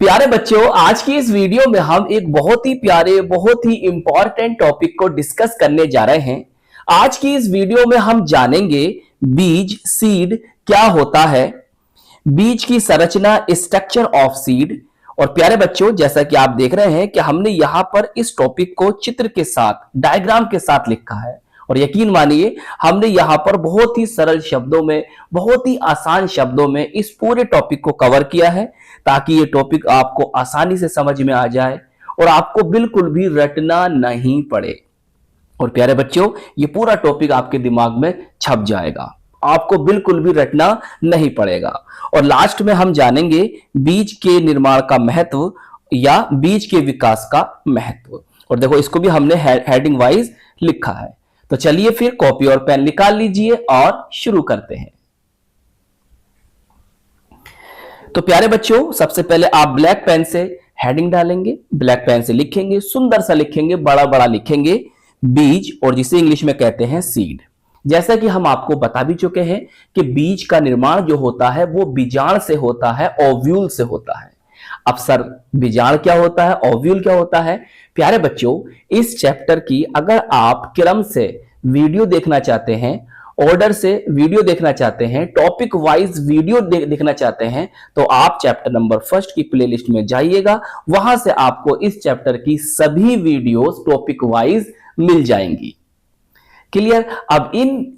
प्यारे बच्चों, आज की इस वीडियो में हम एक बहुत ही प्यारे, बहुत ही इंपॉर्टेंट टॉपिक को डिस्कस करने जा रहे हैं। आज की इस वीडियो में हम जानेंगे बीज, सीड क्या होता है, बीज की संरचना, स्ट्रक्चर ऑफ सीड। और प्यारे बच्चों, जैसा कि आप देख रहे हैं कि हमने यहां पर इस टॉपिक को चित्र के साथ, डायग्राम के साथ लिखा है। और यकीन मानिए, हमने यहां पर बहुत ही सरल शब्दों में, बहुत ही आसान शब्दों में इस पूरे टॉपिक को कवर किया है, ताकि ये टॉपिक आपको आसानी से समझ में आ जाए और आपको बिल्कुल भी रटना नहीं पड़े। और प्यारे बच्चों, ये पूरा टॉपिक आपके दिमाग में छप जाएगा, आपको बिल्कुल भी रटना नहीं पड़ेगा। और लास्ट में हम जानेंगे बीज के निर्माण का महत्व या बीज के विकास का महत्व। और देखो, इसको भी हमने हेडिंग वाइज लिखा है। तो चलिए फिर कॉपी और पेन निकाल लीजिए और शुरू करते हैं। तो प्यारे बच्चों, सबसे पहले आप ब्लैक पेन से हेडिंग डालेंगे, ब्लैक पेन से लिखेंगे, सुंदर सा लिखेंगे, बड़ा बड़ा लिखेंगे बीज, और जिसे इंग्लिश में कहते हैं सीड। जैसा कि हम आपको बता भी चुके हैं कि बीज का निर्माण जो होता है वो बीजाण से होता है, ओव्यूल से होता है। अब सर, बीजाण क्या होता है, ओव्यूल क्या होता है? प्यारे बच्चों, इस चैप्टर की अगर आप क्रम से वीडियो देखना चाहते हैं, ऑर्डर से वीडियो देखना चाहते हैं, टॉपिक वाइज वीडियो देखना चाहते हैं, तो आप चैप्टर नंबर 1 की प्लेलिस्ट में जाइएगा। वहां से आपको इस चैप्टर की सभी वीडियोस टॉपिक वाइज मिल जाएंगी। क्लियर? अब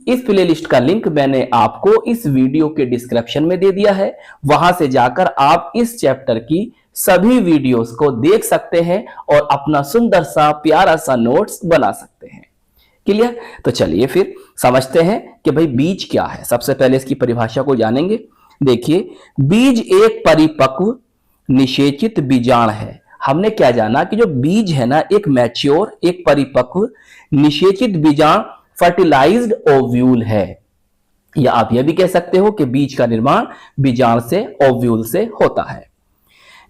इस प्लेलिस्ट का लिंक मैंने आपको इस वीडियो के डिस्क्रिप्शन में दे दिया है। वहां से जाकर आप इस चैप्टर की सभी वीडियोस को देख सकते हैं और अपना सुंदर सा, प्यारा सा नोट्स बना सकते हैं। क्लियर? तो चलिए फिर समझते हैं कि भाई बीज क्या है। सबसे पहले इसकी परिभाषा को जानेंगे। देखिए, बीज एक परिपक्व निषेचित बीजाण है। हमने क्या जाना कि जो बीज है ना, एक मैच्योर, एक परिपक्व निषेचित बीजाण, फर्टिलाइज्ड ओव्यूल है। या आप यह भी कह सकते हो कि बीज का निर्माण बीजाण से, ओव्यूल से होता है,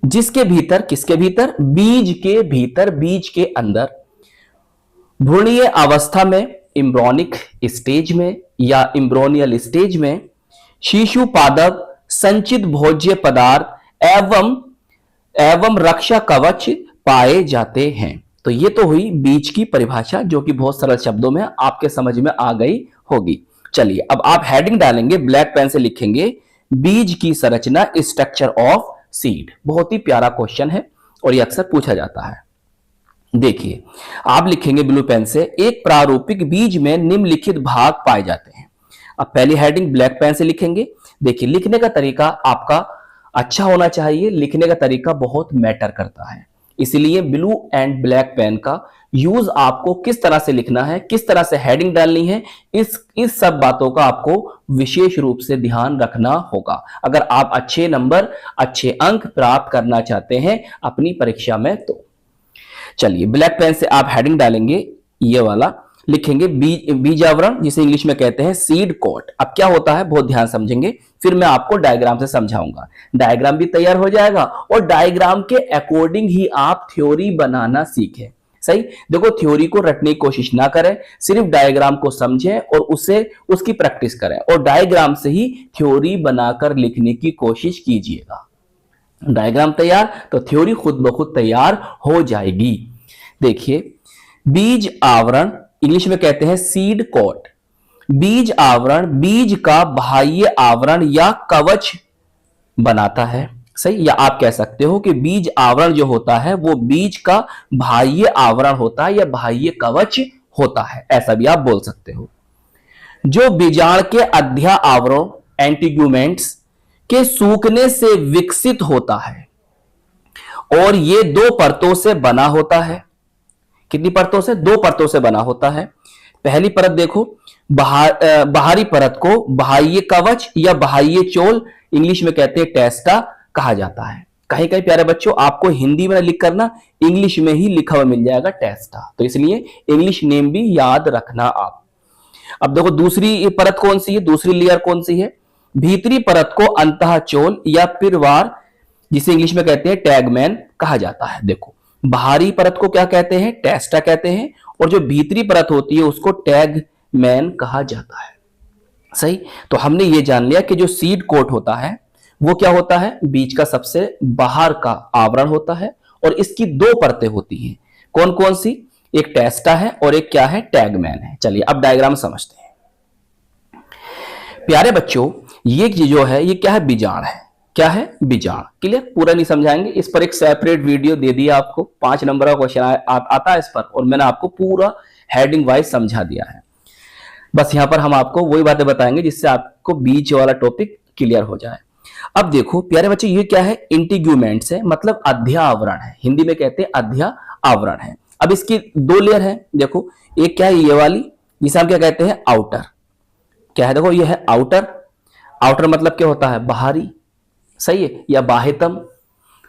जिसके भीतर, किसके भीतर? बीज के भीतर, बीज के अंदर भ्रूणीय अवस्था में, इम्ब्रोनिक स्टेज में या इम्ब्रोनियल स्टेज में, शिशु पादप, संचित भोज्य पदार्थ एवं रक्षा कवच पाए जाते हैं। तो ये तो हुई बीज की परिभाषा, जो कि बहुत सरल शब्दों में आपके समझ में आ गई होगी। चलिए, अब आप हेडिंग डालेंगे, ब्लैक पेन से लिखेंगे बीज की संरचना, स्ट्रक्चर ऑफ सीड। बहुत ही प्यारा क्वेश्चन है और यह अक्सर पूछा जाता है। देखिए, आप लिखेंगे ब्लू पेन से, एक प्रारूपिक बीज में निम्नलिखित भाग पाए जाते हैं। अब पहली हेडिंग ब्लैक पेन से लिखेंगे। देखिए, लिखने का तरीका आपका अच्छा होना चाहिए, लिखने का तरीका बहुत मैटर करता है। इसलिए ब्लू एंड ब्लैक पेन का यूज आपको किस तरह से लिखना है, किस तरह से हेडिंग डालनी है, इस सब बातों का आपको विशेष रूप से ध्यान रखना होगा, अगर आप अच्छे नंबर, अच्छे अंक प्राप्त करना चाहते हैं अपनी परीक्षा में। तो चलिए, ब्लैक पेन से आप हेडिंग डालेंगे, ये वाला लिखेंगे बीजावरण, जिसे इंग्लिश में कहते हैं सीड कोट। अब क्या होता है, बहुत ध्यान समझेंगे, फिर मैं आपको डायग्राम से समझाऊंगा। डायग्राम भी तैयार हो जाएगा और डायग्राम के अकॉर्डिंग ही आप थ्योरी बनाना सीखें। सही? देखो, थ्योरी को रटने की कोशिश ना करें, सिर्फ डायग्राम को समझें और उसकी प्रैक्टिस करें, और डायग्राम से ही थ्योरी बनाकर लिखने की कोशिश कीजिएगा। डायग्राम तैयार तो थ्योरी खुद ब खुद तैयार हो जाएगी। देखिए, बीज आवरण, इंग्लिश में कहते हैं सीड कोट। बीज आवरण बीज का बाह्य आवरण या कवच बनाता है। सही? या आप कह सकते हो कि बीज आवरण जो होता है वो बीज का बाह्य आवरण होता है या बाह्य कवच होता है, ऐसा भी आप बोल सकते हो। जो बीजाण के अध्या आवरण, एंटीग्यूमेंट्स के सूखने से विकसित होता है और ये 2 परतों से बना होता है। कितनी परतों से? 2 परतों से बना होता है। पहली परत देखो, बाहरी परत को बाह्य कवच या बाह्य चोल, इंग्लिश में कहते हैं टेस्टा, कहा जाता है। कहीं कहीं प्यारे बच्चों आपको हिंदी में लिख करना, इंग्लिश में ही लिखा हुआ मिल जाएगा टेस्टा, तो इसलिए इंग्लिश नेम भी याद रखना आप। अब देखो, दूसरी परत कौन सी है, दूसरी लेयर कौन सी है? भीतरी परत को अंतःचोल या पिरवार, जिसे इंग्लिश में कहते हैं टैगमैन, कहा जाता है। देखो, बाहरी परत को क्या कहते हैं? टेस्टा कहते हैं, और जो भीतरी परत होती है उसको टैगमैन कहा जाता है। सही? तो हमने ये जान लिया कि जो सीड कोट होता है वो क्या होता है, बीज का सबसे बाहर का आवरण होता है और इसकी दो परतें होती हैं। कौन कौन सी, एक टेस्टा है और एक क्या है, टैगमैन है। चलिए अब डायग्राम समझते हैं। प्यारे बच्चों, ये जो है ये क्या है, बीजाण है। क्या है, बीजाण। क्लियर, पूरा नहीं समझाएंगे, इस पर एक सेपरेट वीडियो दे दिया आपको, 5 नंबर का क्वेश्चन आता है इस पर, और मैंने आपको पूरा हेडिंग वाइज समझा दिया है। बस यहां पर हम आपको वही बातें बताएंगे जिससे आपको बीज वाला टॉपिक क्लियर हो जाए। अब देखो प्यारे बच्चे, ये क्या है, इंटीग्यूमेंट्स है, मतलब अध्या आवरण है, हिंदी में कहते हैं अध्या आवरण है। अब इसकी दो लेयर है, देखो एक क्या है, ये वाली, जिसे हम क्या कहते हैं, आउटर। क्या है, देखो ये है आउटर। आउटर मतलब क्या होता है, बाहरी, सही है, या बाह्यतम,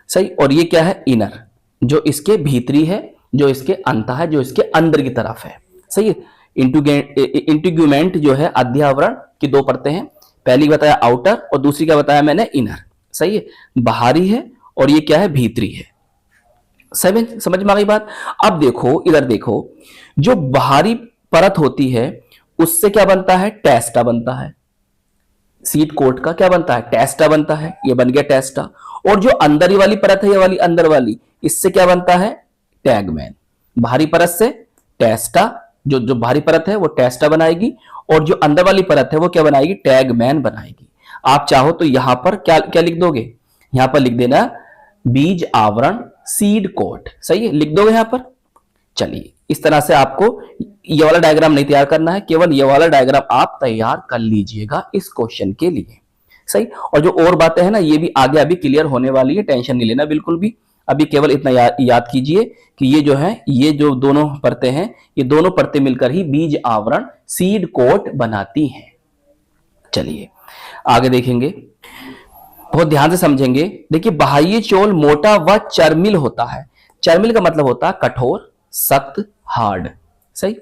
सही। और ये क्या है, इनर, जो इसके भीतरी है, जो इसके अंत है, जो इसके अंदर की तरफ है, सही है। इंटीग्यूमेंट जो है अध्यावरण की दो परतें हैं, पहली बताया आउटर और दूसरी क्या बताया मैंने, इनर, सही है। बाहरी है और ये क्या है, भीतरी है। समझ में आ गई बात। अब देखो इधर देखो, जो बाहरी परत होती है उससे क्या बनता है, टेस्टा बनता है। सीड कोट का क्या बनता है, टेस्टा बनता है, ये बन गया टेस्टा। और जो अंदर ही वाली परत है, ये वाली अंदर वाली, इससे क्या बनता है, टैगमैन। बाहरी परत से टेस्टा, जो बाहरी परत है वो टेस्टा बनाएगी और जो अंदर वाली परत है वो क्या बनाएगी, टैगमैन बनाएगी। आप चाहो तो यहां पर क्या क्या लिख दोगे, यहां पर लिख देना बीज आवरण, सीड कोट, सही है, लिख दोगे यहां पर। चलिए इस तरह से आपको ये वाला डायग्राम नहीं तैयार करना है, केवल ये वाला डायग्राम आप तैयार कर लीजिएगा इस क्वेश्चन के लिए, सही। और जो और बातें हैं ना, ये भी आगे अभी क्लियर होने वाली है, टेंशन नहीं लेना बिल्कुल भी। अभी केवल इतना याद कीजिए कि ये जो है, ये जो दोनों परतें हैं, ये दोनों परतें मिलकर ही बीज आवरण, सीड कोट बनाती हैं। चलिए आगे देखेंगे, बहुत ध्यान से समझेंगे। देखिए बाह्य चोल मोटा व चर्मिल होता है। चर्मिल का मतलब होता है कठोर, सख्त, हार्ड, सही।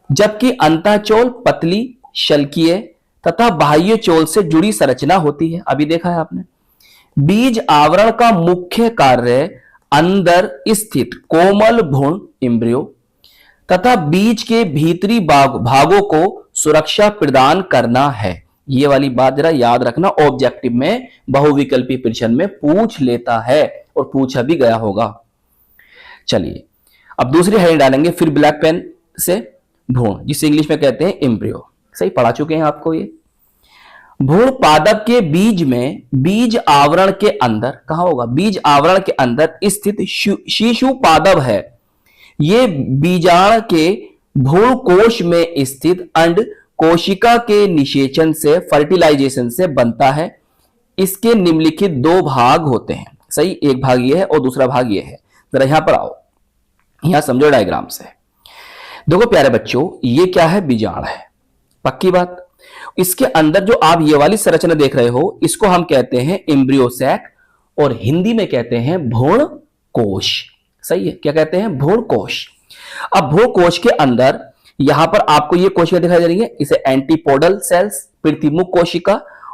जबकि अंतःचोल पतली, शल्कीय तथा बाह्य चोल से जुड़ी संरचना होती है। अभी देखा है आपने। बीज आवरण का मुख्य कार्य अंदर स्थित कोमल भ्रूण एम्ब्रियो तथा बीज के भीतरी भागों को सुरक्षा प्रदान करना है। ये वाली बात जरा याद रखना, ऑब्जेक्टिव में बहुविकल्पी प्रश्न में पूछ लेता है और पूछा भी गया होगा। चलिए अब दूसरी हेडिंग डालेंगे, फिर ब्लैक पेन से, भ्रूण, जिसे इंग्लिश में कहते हैं एम्ब्रियो, सही पढ़ा चुके हैं आपको। ये भ्रूण पादप के बीज में बीज आवरण के अंदर, कहां होगा, बीज आवरण के अंदर स्थित शिशु पादप है। ये बीजाण के भ्रूण कोश में स्थित अंड कोशिका के निषेचन से, फर्टिलाइजेशन से बनता है। इसके निम्नलिखित दो भाग होते हैं, सही। एक भाग ये है और दूसरा भाग ये है। जरा यहां पर आओ, यहां समझो डायग्राम से। देखो प्यारे बच्चों, ये क्या है, बीजाण है, पक्की बात। इसके अंदर जो आप ये वाली संरचना देख रहे हो, इसको हम कहते हैं एम्ब्रियो सैक और हिंदी में कहते हैं भ्रूण कोश, सही है। क्या कहते हैं, भ्रूण कोश। अब भ्रूण कोश के अंदर यहां पर आपको ये कोशिका दिखाई दे रही है, इसे एंटीपोडल सेल्स, प्रतिमुख कोशिका,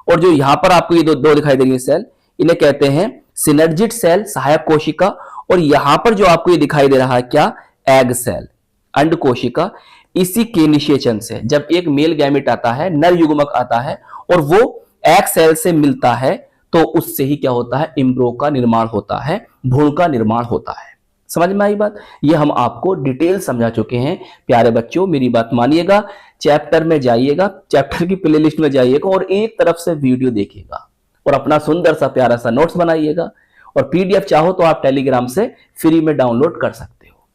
और जो यहां पर आपको ये दो दिखाई दे रही है सेल, इन्हें कहते हैं सिनर्जिड सेल, सहायक कोशिका। और यहां पर जो आपको ये दिखाई दे रहा है क्या, एग सेल, अंड कोशिका। इसी के निषेचन से जब एक मेल गैमेट आता है, नर युग्मक आता है और वो एग सेल से मिलता है, तो उससे ही क्या होता है, एम्ब्रियो का निर्माण होता है, भ्रूण का निर्माण होता है। समझ में आई बात। ये हम आपको डिटेल समझा चुके हैं। प्यारे बच्चों मेरी बात मानिएगा, चैप्टर में जाइएगा, चैप्टर की प्लेलिस्ट में जाइएगा और एक तरफ से वीडियो देखिएगा और अपना सुंदर सा प्यारा सा नोट्स बनाइएगा। और पीडीएफ चाहो तो आप टेलीग्राम से फ्री में डाउनलोड कर सकते हो,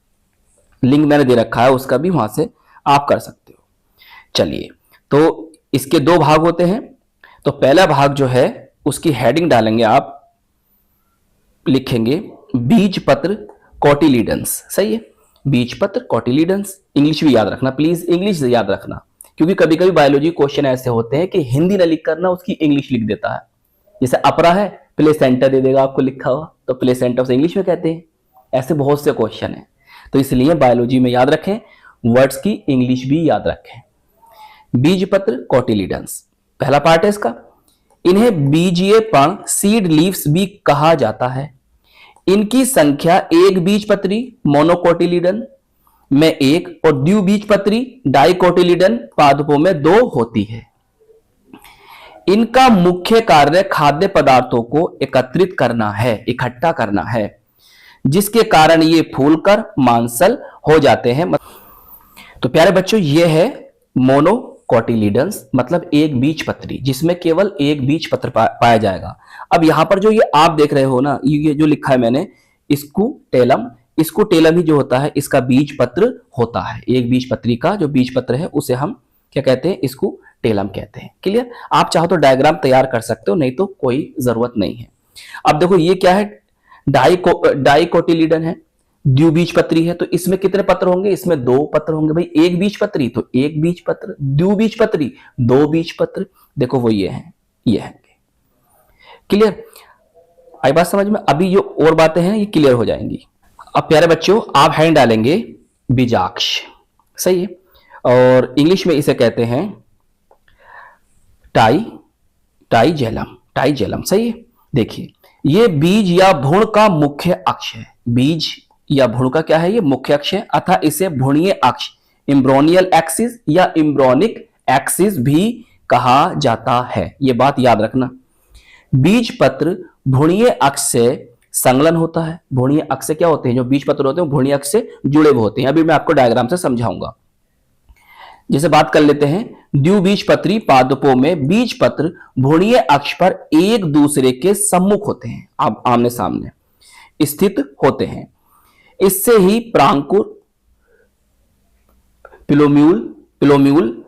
लिंक मैंने दे रखा है उसका भी, वहां से आप कर सकते हो। चलिए, तो इसके दो भाग होते हैं। तो पहला भाग जो है उसकी हेडिंग डालेंगे, आप लिखेंगे बीज पत्र कोटिलीडंस, सही है, बीज पत्र कोटिलीडंस। इंग्लिश भी याद रखना प्लीज, इंग्लिश से याद रखना, क्योंकि कभी कभी बायोलॉजी क्वेश्चन ऐसे होते हैं कि हिंदी ना लिख करना उसकी इंग्लिश लिख देता है। जैसे अपरा है, प्लेसेंटा दे देगा आपको लिखा हुआ, तो प्लेसेंटा उसे इंग्लिश में कहते हैं। ऐसे बहुत से क्वेश्चन हैं, तो इसलिए बायोलॉजी में याद रखें, वर्ड्स की इंग्लिश भी याद रखें। बीज पत्र कोटिलीडंस पहला पार्ट है इसका। इन्हें बीजीय पण, सीड लीव्स भी कहा जाता है। इनकी संख्या एक बीजपत्री मोनोकोटिलीडन में एक और द्विबीजपत्री डाइकोटिलीडन पादपों में 2 होती है। इनका मुख्य कार्य खाद्य पदार्थों को एकत्रित करना है, इकट्ठा करना है, जिसके कारण ये फूलकर मांसल हो जाते हैं। तो प्यारे बच्चों, ये है मोनोकोटिलीडन्स, मतलब एक बीजपत्री, जिसमें केवल एक बीजपत्र पाया जाएगा। अब यहां पर जो ये आप देख रहे हो ना, ये जो लिखा है मैंने, स्कूटेलम, स्कूटेलम ही जो होता है इसका बीजपत्र होता है। एक बीजपत्री का जो बीजपत्र है उसे हम क्या कहते हैं, स्कूटेलम कहते हैं। क्लियर? आप चाहो तो डायग्राम तैयार कर सकते हो, नहीं तो कोई जरूरत नहीं है। अब देखो ये क्या है, डाइकोटिलीडन है, द्विबीजपत्री है, तो इसमें कितने पत्र होंगे? इसमें दो पत्र होंगे भाई। एक बीजपत्री तो एक बीजपत्र, द्विबीजपत्री दो बीजपत्र। देखो वो ये है, ये है। क्लियर? आई बात समझ में? अभी जो और बातें हैं ये क्लियर हो जाएंगी। अब प्यारे बच्चों, आप हैंड डालेंगे बीजाक्ष, सही है, और इंग्लिश में इसे कहते हैं टाइजेलम, सही है। देखिए, ये बीज या भ्रूण का मुख्य अक्ष है। बीज या भ्रूण का क्या है? ये मुख्य अक्ष है, अतः इसे भ्रूणीय अक्ष, इम्ब्रोनियल एक्सिस या इम्ब्रोनिक एक्सिस भी कहा जाता है। ये बात याद रखना। बीज पत्र भ्रूणीय अक्ष से संलग्न होता है। भ्रूणीय अक्ष से क्या होते हैं? जो बीज पत्र होते हैं भ्रूणीय अक्ष से जुड़े हुए होते हैं। अभी मैं आपको डायग्राम से समझाऊंगा। जैसे बात कर लेते हैं, द्विबीजपत्री पादपों में बीज पत्र भ्रूणीय अक्ष पर एक दूसरे के सम्मुख होते हैं, अब आमने सामने स्थित होते हैं। इससे ही प्रांकुर, पिलोम्यूल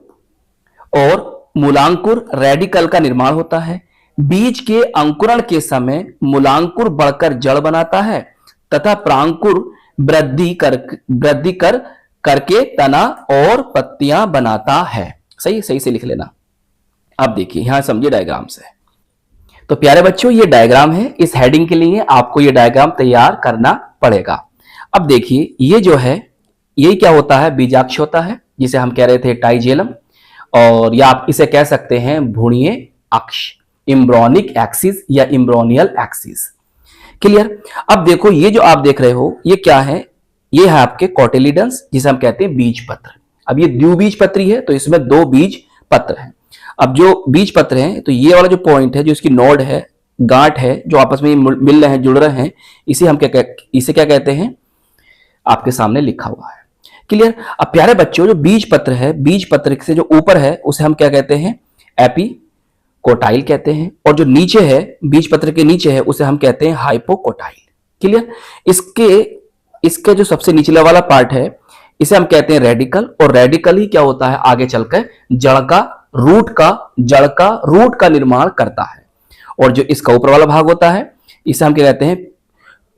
और मूलांकुर रेडिकल का निर्माण होता है। बीज के अंकुरण के समय मूलांकुर बढ़कर जड़ बनाता है तथा प्रांकुर वृद्धि करके तना और पत्तियां बनाता है। सही से लिख लेना। अब देखिए, यहां समझिए डायग्राम से। तो प्यारे बच्चों, ये डायग्राम है। इस हेडिंग के लिए आपको ये डायग्राम तैयार करना पड़ेगा। अब देखिए, ये जो है, यही क्या होता है? बीजाक्ष होता है, जिसे हम कह रहे थे टाइजेलम, और या आप इसे कह सकते हैं भ्रूणीय अक्ष, इम्ब्रोनिक एक्सिस या इम्ब्रोनियल एक्सिस। क्लियर? अब देखो, ये जो आप देख रहे हो ये क्या है? ये है आपके कोटिलीडन्स, जिसे हम कहते हैं बीज पत्र। अब ये द्विबीजपत्री है, तो इसमें दो बीज पत्र हैं। अब जो बीज पत्र हैं, तो ये वाला जो पॉइंट है, जो इसकी नोड है, गांठ है, जो आपस में मिल रहे हैं, जुड़ रहे हैं, इसे हम इसे क्या कहते हैं? आपके सामने लिखा हुआ है। क्लियर? अब प्यारे बच्चों, जो बीज पत्र है, बीज पत्र से जो ऊपर है उसे हम क्या कहते हैं? एपिकोटाइल कहते हैं, और जो नीचे है, बीज पत्र के नीचे है, उसे हम कहते हैं हाइपोकोटाइल। क्लियर? इसके जो सबसे निचला वाला पार्ट है इसे हम कहते हैं रेडिकल, और रेडिकल ही क्या होता है? आगे चलकर रूट का निर्माण करता है। और जो इसका ऊपर वाला भाग होता है इसे हम क्या कहते हैं?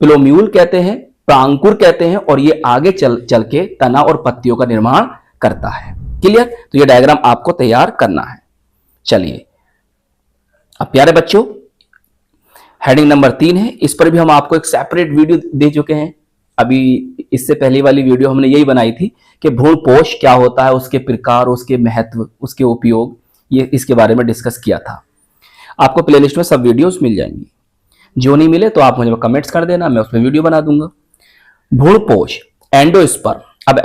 पिलोम्यूल कहते हैं, प्रांकुर कहते हैं, और ये आगे चल के तना और पत्तियों का निर्माण करता है। क्लियर? तो ये डायग्राम आपको तैयार करना है। चलिए, अब प्यारे बच्चों, हेडिंग नंबर 3 है। इस पर भी हम आपको एक सेपरेट वीडियो दे चुके हैं। अभी इससे पहली वाली वीडियो हमने यही बनाई थी कि भ्रूणपोष क्या होता है, उसके प्रकार, उसके महत्व, उसके उपयोग, ये इसके बारे में डिस्कस किया था। आपको प्लेलिस्ट में सब वीडियोस मिल जाएंगी। जो नहीं मिले तो आप मुझे कमेंट्स कर देना, मैं उसमें वीडियो बना दूंगा। भ्रूणपोष, एंडोस्पर्म। अब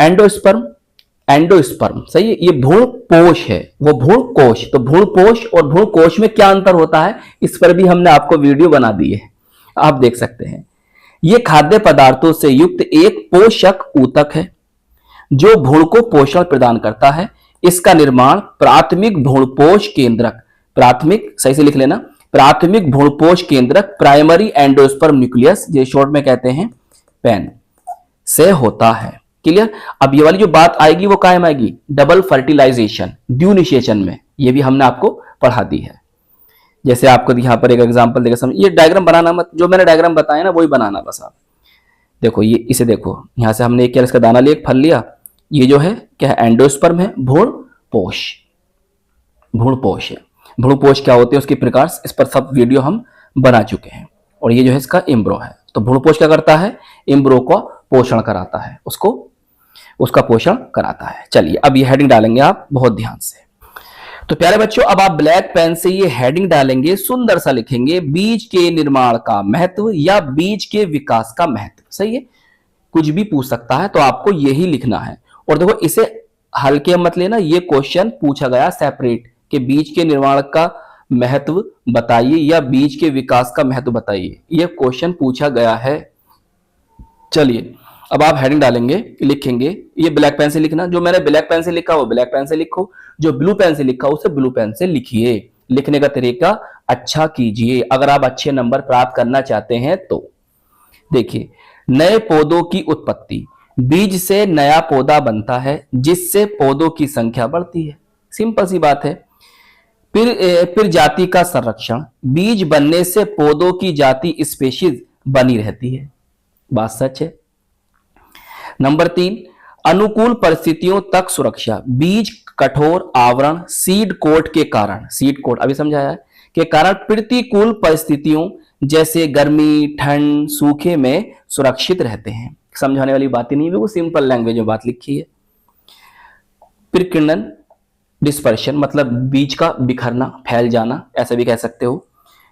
एंडोस्पर्म सही है, ये भ्रूणपोष है, वो भ्रूणकोष। तो भ्रूणपोष और भ्रूणकोष में क्या अंतर होता है, इस पर भी हमने आपको वीडियो बना दी है, आप देख सकते हैं। ये खाद्य पदार्थों से युक्त एक पोषक ऊतक है जो भ्रूण को पोषण प्रदान करता है। इसका निर्माण प्राथमिक भ्रूणपोष केंद्रक, प्राथमिक सही से लिख लेना, प्राथमिक भ्रूणपोष केंद्रक, प्राइमरी एंडोस्पर्म न्यूक्लियस, जो शॉर्ट में कहते हैं पेन, से होता है। क्लियर? अब ये वाली जो बात आएगी वो कायम आएगी डबल फर्टिलाइजेशन, द्विनिषेचन में, ये भी हमने आपको पढ़ा दी है। जैसे आपको यहां पर एक एग्जांपल देकर समझ, ये डायग्राम बनाना मत, जो मैंने डायग्राम बताया ना वही बनाना बस आप। देखो ये, इसे देखो, यहां से हमने एक क्या इसका दाना लिया, एक फल लिया, ये जो है क्या है? एंडोस्पर्म है, भ्रूणपोष, भ्रूणपोष है। भ्रूणपोष क्या होते हैं, उसके प्रकार, इस पर सब वीडियो हम बना चुके हैं। और ये जो है इसका इम्ब्रो है। तो भ्रूणपोष क्या करता है? इम्ब्रो को पोषण कराता है, उसका पोषण कराता है। चलिए, अब ये हेडिंग डालेंगे आप बहुत ध्यान से। तो प्यारे बच्चों, अब आप ब्लैक पेन से ये हेडिंग डालेंगे, सुंदर सा लिखेंगे, बीज के निर्माण का महत्व या बीज के विकास का महत्व। सही है, कुछ भी पूछ सकता है, तो आपको यही लिखना है। और देखो, इसे हल्के मत लेना, ये क्वेश्चन पूछा गया सेपरेट कि बीज के निर्माण का महत्व बताइए या बीज के विकास का महत्व बताइए। यह क्वेश्चन पूछा गया है। चलिए अब आप हेडिंग डालेंगे, लिखेंगे। ये ब्लैक पेन से लिखना, जो मैंने ब्लैक पेन से लिखा वो ब्लैक पेन से लिखो, जो ब्लू पेन से लिखा उसे ब्लू पेन से लिखिए। लिखने का तरीका अच्छा कीजिए अगर आप अच्छे नंबर प्राप्त करना चाहते हैं तो। देखिए, नए पौधों की उत्पत्ति, बीज से नया पौधा बनता है जिससे पौधों की संख्या बढ़ती है। सिंपल सी बात है। फिर जाति का संरक्षण, बीज बनने से पौधों की जाति स्पेशीज बनी रहती है। बात सच है। नंबर 3, अनुकूल परिस्थितियों तक सुरक्षा, बीज कठोर आवरण सीड कोट के कारण, सीड कोट अभी समझाया है, के कारण प्रतिकूल परिस्थितियों जैसे गर्मी, ठंड, सूखे में सुरक्षित रहते हैं। समझाने वाली बात ही नहीं है, वो सिंपल लैंग्वेज में बात लिखी है। फिर किरणन डिस्पर्शन, मतलब बीज का बिखरना, फैल जाना, ऐसा भी कह सकते हो।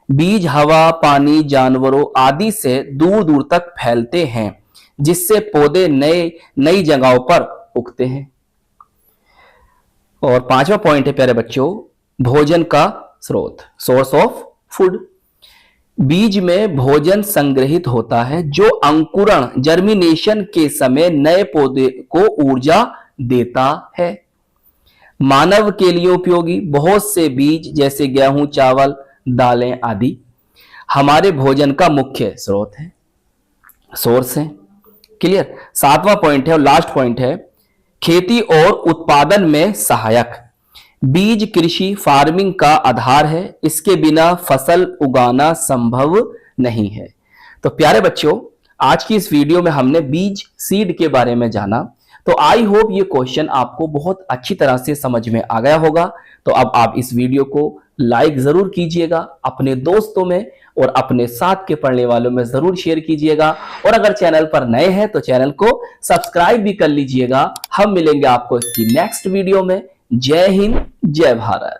बीज हवा, पानी, जानवरों आदि से दूर दूर तक फैलते हैं जिससे पौधे नई जगहों पर उगते हैं। और 5वां पॉइंट है प्यारे बच्चों, भोजन का स्रोत, सोर्स ऑफ फूड। बीज में भोजन संग्रहित होता है जो अंकुरण, जर्मिनेशन के समय नए पौधे को ऊर्जा देता है। मानव के लिए उपयोगी बहुत से बीज जैसे गेहूं, चावल, दालें आदि हमारे भोजन का मुख्य स्रोत है, सोर्स है। क्लियर। 7वां पॉइंट है और लास्ट पॉइंट है, खेती और उत्पादन में सहायक, बीज कृषि फार्मिंग का आधार है, इसके बिना फसल उगाना संभव नहीं है। तो प्यारे बच्चों, आज की इस वीडियो में हमने बीज, सीड के बारे में जाना। तो आई होप ये क्वेश्चन आपको बहुत अच्छी तरह से समझ में आ गया होगा। तो अब आप इस वीडियो को लाइक जरूर कीजिएगा, अपने दोस्तों में और अपने साथ के पढ़ने वालों में जरूर शेयर कीजिएगा। और अगर चैनल पर नए हैं तो चैनल को सब्सक्राइब भी कर लीजिएगा। हम मिलेंगे आपको इसकी नेक्स्ट वीडियो में। जय हिंद, जय भारत।